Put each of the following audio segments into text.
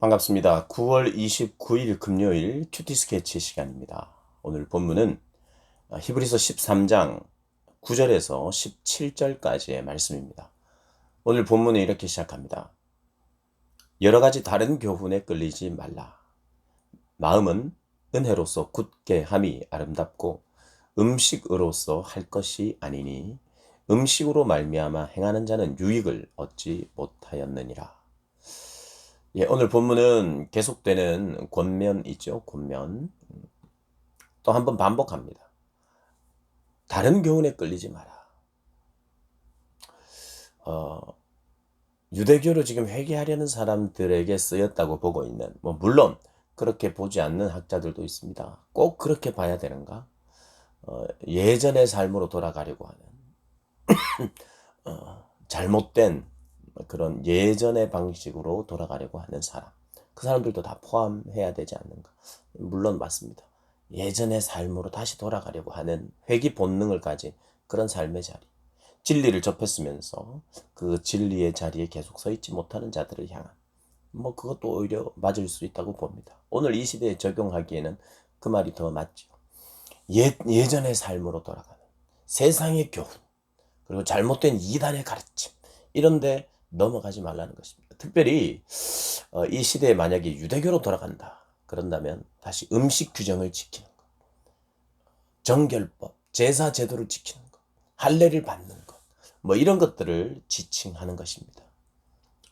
반갑습니다. 9월 29일 금요일 큐티 스케치 시간입니다. 오늘 본문은 히브리서 13장 9절에서 17절까지의 말씀입니다. 오늘 본문은 이렇게 시작합니다. 여러 가지 다른 교훈에 끌리지 말라. 마음은 은혜로서 굳게 함이 아름답고 음식으로서 할 것이 아니니 음식으로 말미암아 행하는 자는 유익을 얻지 못하였느니라. 오늘 본문은 계속되는 권면이죠. 권면. 또 한번 반복합니다. 다른 교훈에 끌리지 마라. 유대교로 지금 회개하려는 사람들에게 쓰였다고 보고 있는, 물론 그렇게 보지 않는 학자들도 있습니다. 꼭 그렇게 봐야 되는가? 예전의 삶으로 돌아가려고 하는 잘못된 그런 예전의 방식으로 돌아가려고 하는 사람, 그 사람들도 다 포함해야 되지 않는가? 물론 맞습니다. 예전의 삶으로 다시 돌아가려고 하는 회귀 본능을 가진 그런 삶의 자리, 진리를 접했으면서 그 진리의 자리에 계속 서 있지 못하는 자들을 향한 그것도 오히려 맞을 수 있다고 봅니다. 오늘 이 시대에 적용하기에는 그 말이 더 맞죠. 예전의 삶으로 돌아가는 세상의 교훈, 그리고 잘못된 이단의 가르침, 이런데 넘어가지 말라는 것입니다. 특별히 이 시대에 만약에 유대교로 돌아간다 그런다면 다시 음식 규정을 지키는 것, 정결법, 제사 제도를 지키는 것, 할례를 받는 것, 이런 것들을 지칭하는 것입니다.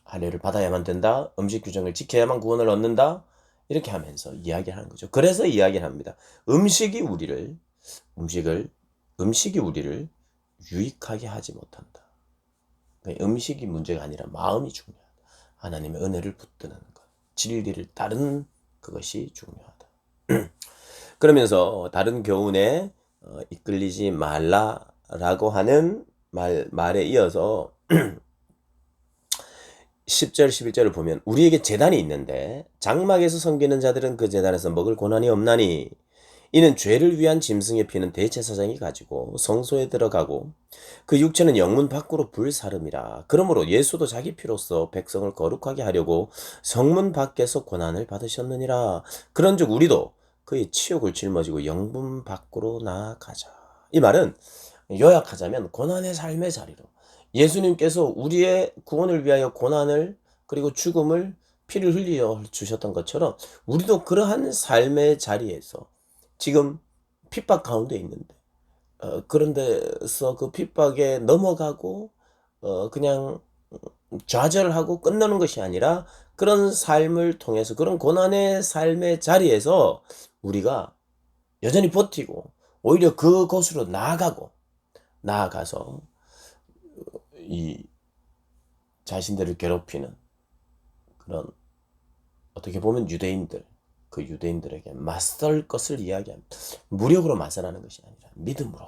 할례를 받아야만 된다, 음식 규정을 지켜야만 구원을 얻는다, 이렇게 하면서 이야기하는 거죠. 그래서 이야기를 합니다. 음식이 우리를 유익하게 하지 못한다. 음식이 문제가 아니라 마음이 중요하다. 하나님의 은혜를 붙드는 것, 진리를 따르는 그것이 중요하다. 그러면서 다른 교훈에 이끌리지 말라라고 하는 말에 이어서 10절 11절을 보면 우리에게 제단이 있는데 장막에서 섬기는 자들은 그 제단에서 먹을 고난이 없나니 이는 죄를 위한 짐승의 피는 대제사장이 가지고 성소에 들어가고 그 육체는 영문 밖으로 불사름이라. 그러므로 예수도 자기 피로써 백성을 거룩하게 하려고 성문 밖에서 고난을 받으셨느니라. 그런즉 우리도 그의 치욕을 짊어지고 영문 밖으로 나아가자. 이 말은 요약하자면 고난의 삶의 자리로 예수님께서 우리의 구원을 위하여 고난을 그리고 죽음을 피를 흘려 주셨던 것처럼 우리도 그러한 삶의 자리에서 지금 핍박 가운데 있는데 그런 데서 그 핍박에 넘어가고 그냥 좌절하고 끝나는 것이 아니라 그런 삶을 통해서 그런 고난의 삶의 자리에서 우리가 여전히 버티고 오히려 그곳으로 나아가서 이 자신들을 괴롭히는 그런 어떻게 보면 그 유대인들에게 맞설 것을 이야기합니다. 무력으로 맞서라는 것이 아니라 믿음으로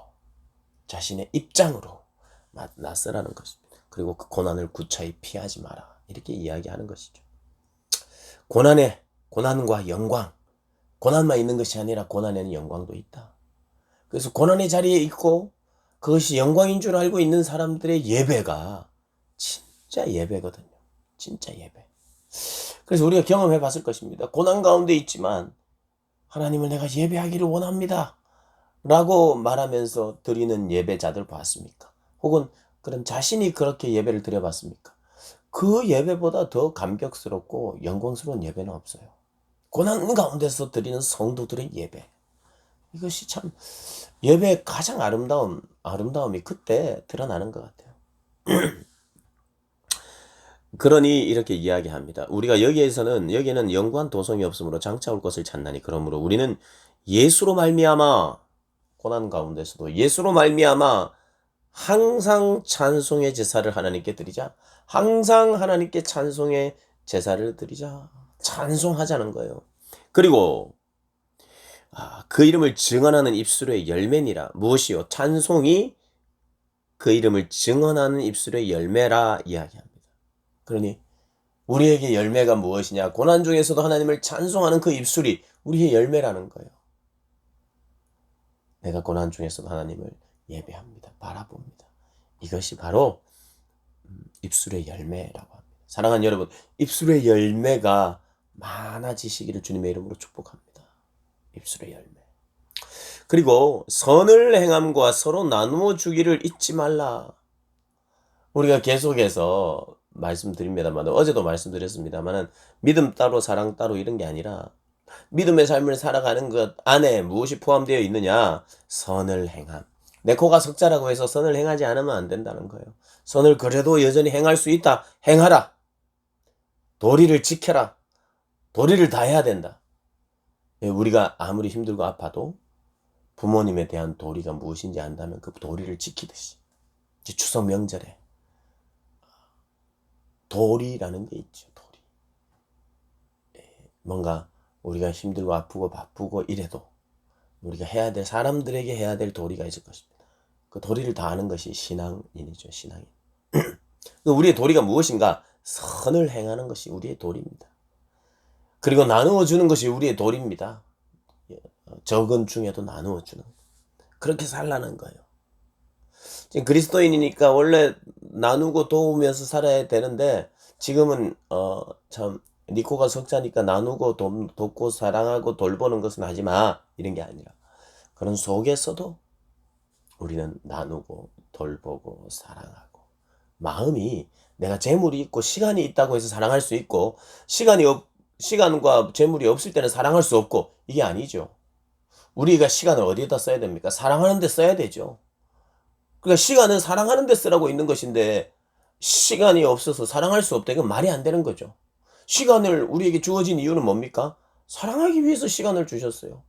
자신의 입장으로 맞서라는 것입니다. 그리고 그 고난을 구차히 피하지 마라. 이렇게 이야기하는 것이죠. 고난과 영광, 고난만 있는 것이 아니라 고난에는 영광도 있다. 그래서 고난의 자리에 있고 그것이 영광인 줄 알고 있는 사람들의 예배가 진짜 예배거든요. 진짜 예배. 그래서 우리가 경험해 봤을 것입니다. 고난 가운데 있지만 하나님을 내가 예배하기를 원합니다 라고 말하면서 드리는 예배자들 봤습니까? 혹은 그런 자신이 그렇게 예배를 드려봤습니까? 그 예배보다 더 감격스럽고 영광스러운 예배는 없어요. 고난 가운데서 드리는 성도들의 예배, 이것이 참 예배의 가장 아름다움이 그때 드러나는 것 같아요. 그러니 이렇게 이야기합니다. 우리가 여기에는 영구한 도성이 없으므로 장차 올 것을 찾나니 그러므로 우리는 예수로 말미암아 고난 가운데서도 예수로 말미암아 항상 찬송의 제사를 하나님께 드리자. 항상 하나님께 찬송의 제사를 드리자. 찬송하자는 거예요. 그리고 그 이름을 증언하는 입술의 열매니라. 무엇이요? 찬송이 그 이름을 증언하는 입술의 열매라 이야기합니다. 그러니 우리에게 열매가 무엇이냐? 고난 중에서도 하나님을 찬송하는 그 입술이 우리의 열매라는 거예요. 내가 고난 중에서도 하나님을 예배합니다. 바라봅니다. 이것이 바로 입술의 열매라고 합니다. 사랑하는 여러분, 입술의 열매가 많아지시기를 주님의 이름으로 축복합니다. 입술의 열매. 그리고 선을 행함과 서로 나누어 주기를 잊지 말라. 우리가 계속해서 말씀드립니다만, 어제도 말씀드렸습니다만, 믿음 따로 사랑 따로 이런 게 아니라 믿음의 삶을 살아가는 것 안에 무엇이 포함되어 있느냐? 선을 행함. 내 코가 석자라고 해서 선을 행하지 않으면 안 된다는 거예요. 선을 그래도 여전히 행할 수 있다. 행하라. 도리를 지켜라. 도리를 다해야 된다. 우리가 아무리 힘들고 아파도 부모님에 대한 도리가 무엇인지 안다면 그 도리를 지키듯이 추석 명절에 도리라는 게 있죠. 도리. 뭔가 우리가 힘들고 아프고 바쁘고 이래도 우리가 해야 될, 사람들에게 해야 될 도리가 있을 것입니다. 그 도리를 다하는 것이 신앙인이죠. 신앙인. 우리의 도리가 무엇인가? 선을 행하는 것이 우리의 도리입니다. 그리고 나누어 주는 것이 우리의 도리입니다. 적은 중에도 나누어 주는. 그렇게 살라는 거예요. 지금 그리스도인이니까 원래 나누고 도우면서 살아야 되는데, 지금은 참 니코가 석자니까 나누고 돕고 사랑하고 돌보는 것은 하지 마, 이런 게 아니라 그런 속에서도 우리는 나누고 돌보고 사랑하고, 마음이 내가 재물이 있고 시간이 있다고 해서 사랑할 수 있고, 시간과 재물이 없을 때는 사랑할 수 없고, 이게 아니죠. 우리가 시간을 어디에다 써야 됩니까? 사랑하는 데 써야 되죠. 그러니까 시간은 사랑하는 데 쓰라고 있는 것인데, 시간이 없어서 사랑할 수 없다, 이건 말이 안 되는 거죠. 시간을 우리에게 주어진 이유는 뭡니까? 사랑하기 위해서 시간을 주셨어요.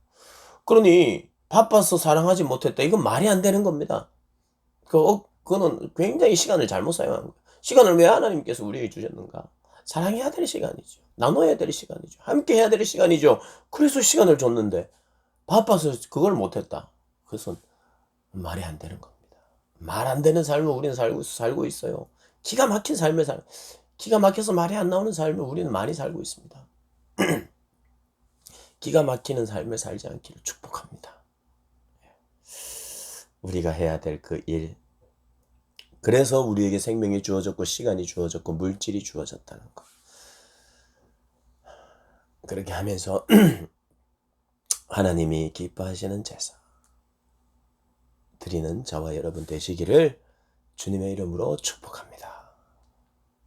그러니 바빠서 사랑하지 못했다, 이건 말이 안 되는 겁니다. 그거는 굉장히 시간을 잘못 사용한 거예요. 시간을 왜 하나님께서 우리에게 주셨는가? 사랑해야 될 시간이죠. 나눠야 될 시간이죠. 함께 해야 될 시간이죠. 그래서 시간을 줬는데 바빠서 그걸 못했다. 그것은 말이 안 되는 겁니다. 말 안 되는 삶을 우리는 살고 있어요. 기가 막힌 삶을 기가 막혀서 말이 안 나오는 삶을 우리는 많이 살고 있습니다. 기가 막히는 삶을 살지 않기를 축복합니다. 우리가 해야 될 그 일, 그래서 우리에게 생명이 주어졌고 시간이 주어졌고 물질이 주어졌다는 것. 그렇게 하면서 하나님이 기뻐하시는 제사 드리는 저와 여러분 되시기를 주님의 이름으로 축복합니다.